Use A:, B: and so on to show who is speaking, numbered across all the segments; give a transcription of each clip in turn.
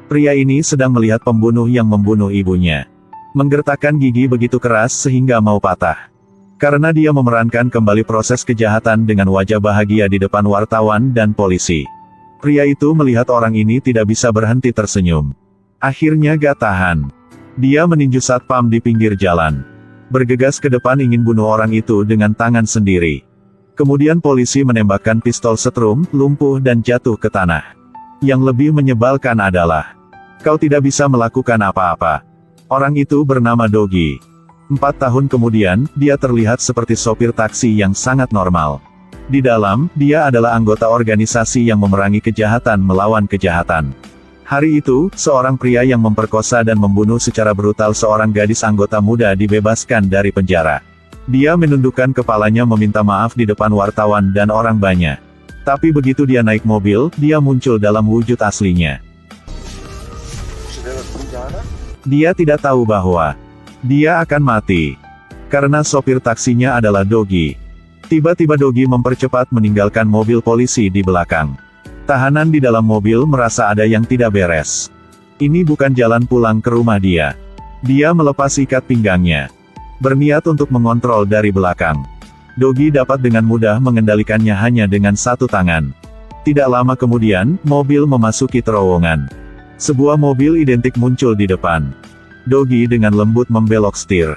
A: Pria ini sedang melihat pembunuh yang membunuh ibunya. Menggertakkan gigi begitu keras sehingga mau patah. Karena dia memerankan kembali proses kejahatan dengan wajah bahagia di depan wartawan dan polisi. Pria itu melihat orang ini tidak bisa berhenti tersenyum. Akhirnya gak tahan. Dia meninju satpam di pinggir jalan. Bergegas ke depan ingin bunuh orang itu dengan tangan sendiri. Kemudian polisi menembakkan pistol setrum, lumpuh dan jatuh ke tanah. Yang lebih menyebalkan adalah, kau tidak bisa melakukan apa-apa. Orang itu bernama Dogi. 4 tahun kemudian, dia terlihat seperti sopir taksi yang sangat normal. Di dalam, dia adalah anggota organisasi yang memerangi kejahatan melawan kejahatan. Hari itu, seorang pria yang memperkosa dan membunuh secara brutal seorang gadis anggota muda dibebaskan dari penjara. Dia menundukkan kepalanya meminta maaf di depan wartawan dan orang banyak. Tapi begitu dia naik mobil, dia muncul dalam wujud aslinya. Dia tidak tahu bahwa dia akan mati. Karena sopir taksinya adalah Dogi. Tiba-tiba Dogi mempercepat meninggalkan mobil polisi di belakang. Tahanan di dalam mobil merasa ada yang tidak beres. Ini bukan jalan pulang ke rumah dia. Dia melepas ikat pinggangnya. Berniat untuk mengontrol dari belakang. Dogi dapat dengan mudah mengendalikannya hanya dengan satu tangan. Tidak lama kemudian, mobil memasuki terowongan. Sebuah mobil identik muncul di depan. Dogi dengan lembut membelok setir.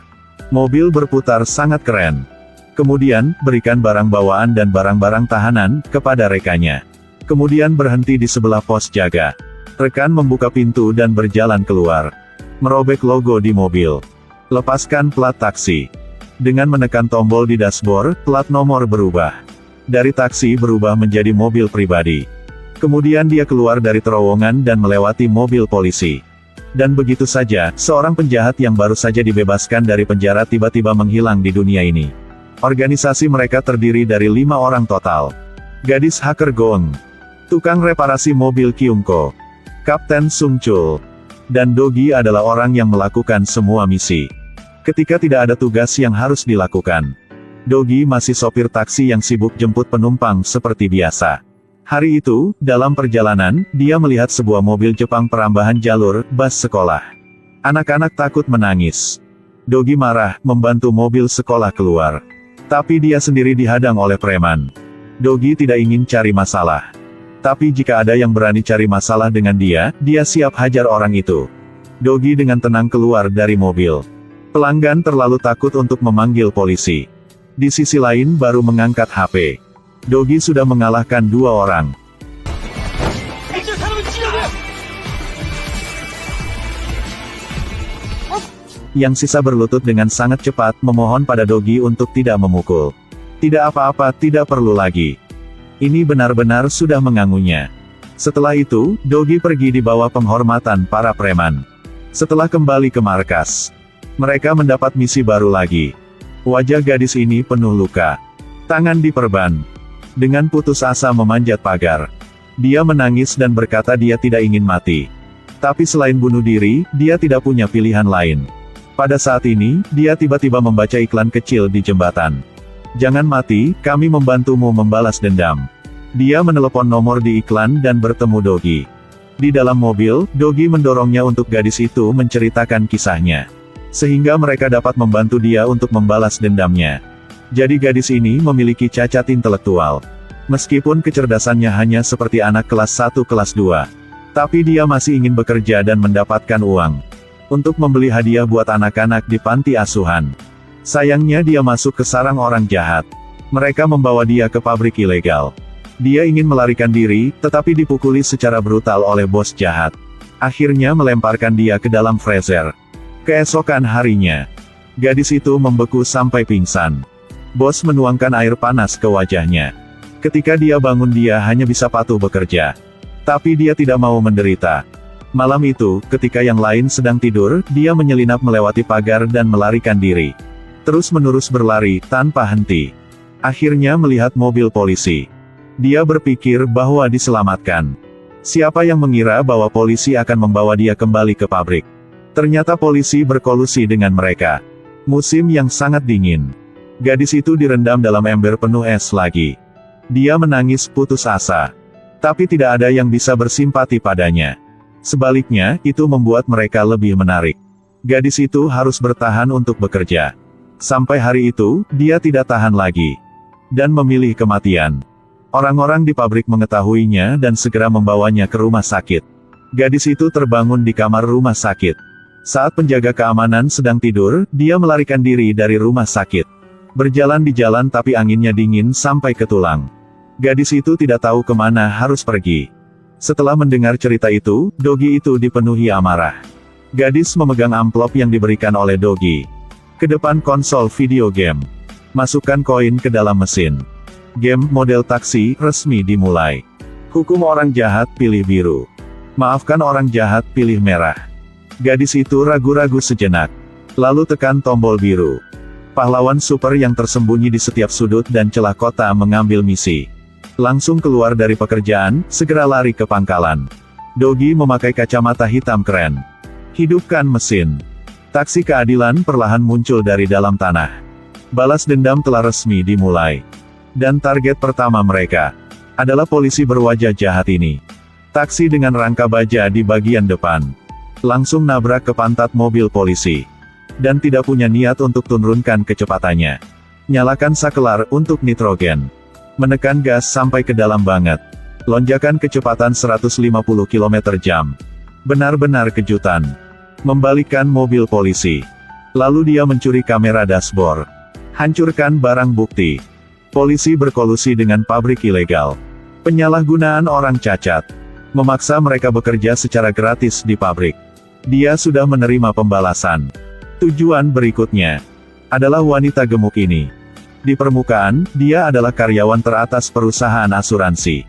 A: Mobil berputar sangat keren. Kemudian, berikan barang bawaan dan barang-barang tahanan kepada rekannya. Kemudian berhenti di sebelah pos jaga. Rekan membuka pintu dan berjalan keluar. Merobek logo di mobil. Lepaskan plat taksi. Dengan menekan tombol di dashboard, plat nomor berubah. Dari taksi berubah menjadi mobil pribadi. Kemudian dia keluar dari terowongan dan melewati mobil polisi. Dan begitu saja, seorang penjahat yang baru saja dibebaskan dari penjara tiba-tiba menghilang di dunia ini. Organisasi mereka terdiri dari 5 orang total. Gadis hacker Gong, tukang reparasi mobil Kyungko, Kapten Sung Chul, dan Dogi adalah orang yang melakukan semua misi. Ketika tidak ada tugas yang harus dilakukan, Dogi masih sopir taksi yang sibuk jemput penumpang seperti biasa. Hari itu, dalam perjalanan, dia melihat sebuah mobil Jepang perambahan jalur, bus sekolah. Anak-anak takut menangis. Dogi marah, membantu mobil sekolah keluar. Tapi dia sendiri dihadang oleh preman. Dogi tidak ingin cari masalah. Tapi jika ada yang berani cari masalah dengan dia siap hajar orang itu. Dogi dengan tenang keluar dari mobil. Pelanggan terlalu takut untuk memanggil polisi. Di sisi lain baru mengangkat HP. Dogi sudah mengalahkan 2 orang. Yang sisa berlutut dengan sangat cepat memohon pada Dogi untuk tidak memukul. Tidak apa-apa, tidak perlu lagi. Ini benar-benar sudah mengganggunya. Setelah itu, Dogi pergi di bawah penghormatan para preman. Setelah kembali ke markas, mereka mendapat misi baru lagi. Wajah gadis ini penuh luka. Tangan diperban. Dengan putus asa memanjat pagar. Dia menangis dan berkata dia tidak ingin mati. Tapi selain bunuh diri, dia tidak punya pilihan lain. Pada saat ini, dia tiba-tiba membaca iklan kecil di jembatan. Jangan mati, kami membantumu membalas dendam. Dia menelepon nomor di iklan dan bertemu Dogi. Di dalam mobil, Dogi mendorongnya untuk gadis itu menceritakan kisahnya. Sehingga mereka dapat membantu dia untuk membalas dendamnya. Jadi gadis ini memiliki cacat intelektual. Meskipun kecerdasannya hanya seperti anak kelas 1 kelas 2. Tapi dia masih ingin bekerja dan mendapatkan uang. Untuk membeli hadiah buat anak-anak di panti asuhan. Sayangnya dia masuk ke sarang orang jahat. Mereka membawa dia ke pabrik ilegal. Dia ingin melarikan diri, tetapi dipukuli secara brutal oleh bos jahat. Akhirnya melemparkan dia ke dalam freezer. Keesokan harinya, gadis itu membeku sampai pingsan. Bos menuangkan air panas ke wajahnya. Ketika dia bangun dia hanya bisa patuh bekerja. Tapi dia tidak mau menderita. Malam itu, ketika yang lain sedang tidur, dia menyelinap melewati pagar dan melarikan diri. Terus-menerus berlari, tanpa henti. Akhirnya melihat mobil polisi. Dia berpikir bahwa diselamatkan. Siapa yang mengira bahwa polisi akan membawa dia kembali ke pabrik? Ternyata polisi berkolusi dengan mereka. Musim yang sangat dingin. Gadis itu direndam dalam ember penuh es lagi. Dia menangis putus asa. Tapi tidak ada yang bisa bersimpati padanya. Sebaliknya, itu membuat mereka lebih menarik. Gadis itu harus bertahan untuk bekerja. Sampai hari itu, dia tidak tahan lagi. Dan memilih kematian. Orang-orang di pabrik mengetahuinya dan segera membawanya ke rumah sakit. Gadis itu terbangun di kamar rumah sakit. Saat penjaga keamanan sedang tidur, dia melarikan diri dari rumah sakit. Berjalan di jalan tapi anginnya dingin sampai ke tulang. Gadis itu tidak tahu kemana harus pergi. Setelah mendengar cerita itu, Dogi itu dipenuhi amarah. Gadis memegang amplop yang diberikan oleh Dogi. Ke depan konsol video game. Masukkan koin ke dalam mesin. Game model taksi resmi dimulai. Hukum orang jahat pilih biru. Maafkan orang jahat pilih merah. Gadis itu ragu-ragu sejenak. Lalu tekan tombol biru. Pahlawan super yang tersembunyi di setiap sudut dan celah kota mengambil misi. Langsung keluar dari pekerjaan, segera lari ke pangkalan. Dogi memakai kacamata hitam keren. Hidupkan mesin. Taksi keadilan perlahan muncul dari dalam tanah. Balas dendam telah resmi dimulai. Dan target pertama mereka adalah polisi berwajah jahat ini. Taksi dengan rangka baja di bagian depan. Langsung nabrak ke pantat mobil polisi. Dan tidak punya niat untuk turunkan kecepatannya. Nyalakan sakelar untuk nitrogen. Menekan gas sampai ke dalam banget. Lonjakan kecepatan 150 km/jam. Benar-benar kejutan. Membalikkan mobil polisi. Lalu dia mencuri kamera dashboard. Hancurkan barang bukti. Polisi berkolusi dengan pabrik ilegal. Penyalahgunaan orang cacat. Memaksa mereka bekerja secara gratis di pabrik. Dia sudah menerima pembalasan. Tujuan berikutnya adalah wanita gemuk ini. Di permukaan, dia adalah karyawan teratas perusahaan asuransi.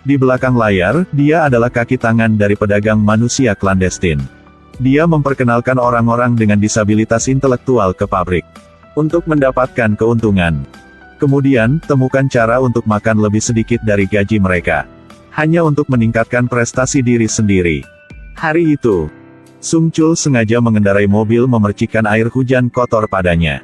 A: Di belakang layar, dia adalah kaki tangan dari pedagang manusia klandestin. Dia memperkenalkan orang-orang dengan disabilitas intelektual ke pabrik. Untuk mendapatkan keuntungan. Kemudian, temukan cara untuk makan lebih sedikit dari gaji mereka. Hanya untuk meningkatkan prestasi diri sendiri. Hari itu, Sung Chul sengaja mengendarai mobil memercikkan air hujan kotor padanya.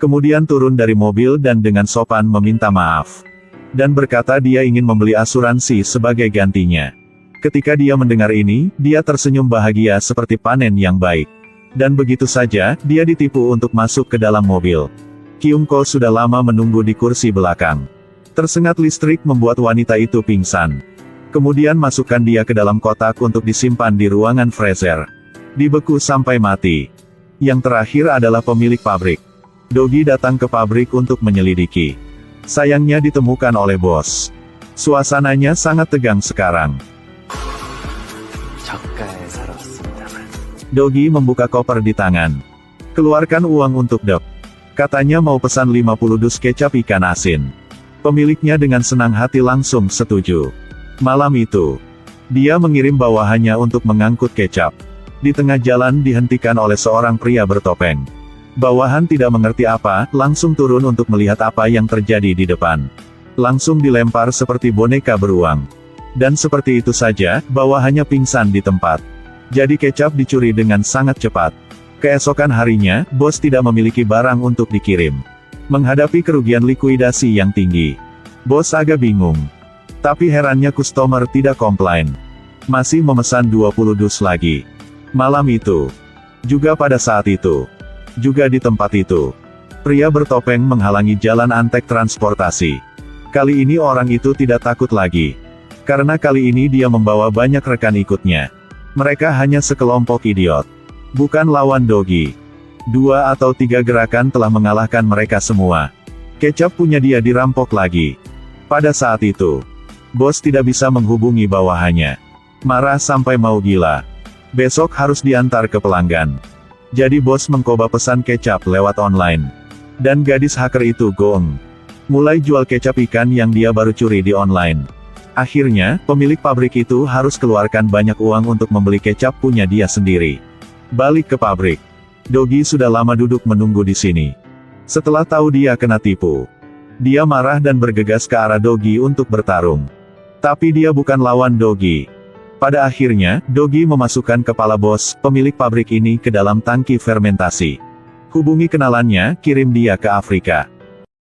A: Kemudian turun dari mobil dan dengan sopan meminta maaf. Dan berkata dia ingin membeli asuransi sebagai gantinya. Ketika dia mendengar ini, dia tersenyum bahagia seperti panen yang baik. Dan begitu saja, dia ditipu untuk masuk ke dalam mobil. Kyung Ko sudah lama menunggu di kursi belakang. Tersengat listrik membuat wanita itu pingsan. Kemudian masukkan dia ke dalam kotak untuk disimpan di ruangan freezer. Dibeku sampai mati. Yang terakhir adalah pemilik pabrik. Dogi datang ke pabrik untuk menyelidiki. Sayangnya ditemukan oleh bos. Suasananya sangat tegang sekarang. Dogi membuka koper di tangan. Keluarkan uang untuk dep. Katanya mau pesan 50 dus kecap ikan asin. Pemiliknya dengan senang hati langsung setuju. Malam itu, dia mengirim bawahannya untuk mengangkut kecap. Di tengah jalan dihentikan oleh seorang pria bertopeng. Bawahan tidak mengerti apa, langsung turun untuk melihat apa yang terjadi di depan. Langsung dilempar seperti boneka beruang. Dan seperti itu saja, bawahannya pingsan di tempat. Jadi kecap dicuri dengan sangat cepat. Keesokan harinya, bos tidak memiliki barang untuk dikirim. Menghadapi kerugian likuidasi yang tinggi. Bos agak bingung. Tapi herannya customer tidak komplain. Masih memesan 20 dus lagi. Malam itu. Juga pada saat itu. Juga di tempat itu. Pria bertopeng menghalangi jalan antek transportasi. Kali ini orang itu tidak takut lagi. Karena kali ini dia membawa banyak rekan ikutnya. Mereka hanya sekelompok idiot. Bukan lawan Dogi. 2 atau 3 gerakan telah mengalahkan mereka semua. Kecap punya dia dirampok lagi. Pada saat itu, bos tidak bisa menghubungi bawahannya. Marah sampai mau gila. Besok harus diantar ke pelanggan. Jadi bos mengcoba pesan kecap lewat online. Dan gadis hacker itu gong. Mulai jual kecap ikan yang dia baru curi di online. Akhirnya, pemilik pabrik itu harus keluarkan banyak uang untuk membeli kecap punya dia sendiri. Balik ke pabrik. Dogi sudah lama duduk menunggu di sini. Setelah tahu dia kena tipu, dia marah dan bergegas ke arah Dogi untuk bertarung. Tapi dia bukan lawan Dogi. Pada akhirnya, Dogi memasukkan kepala bos, pemilik pabrik ini ke dalam tangki fermentasi. Hubungi kenalannya, kirim dia ke Afrika.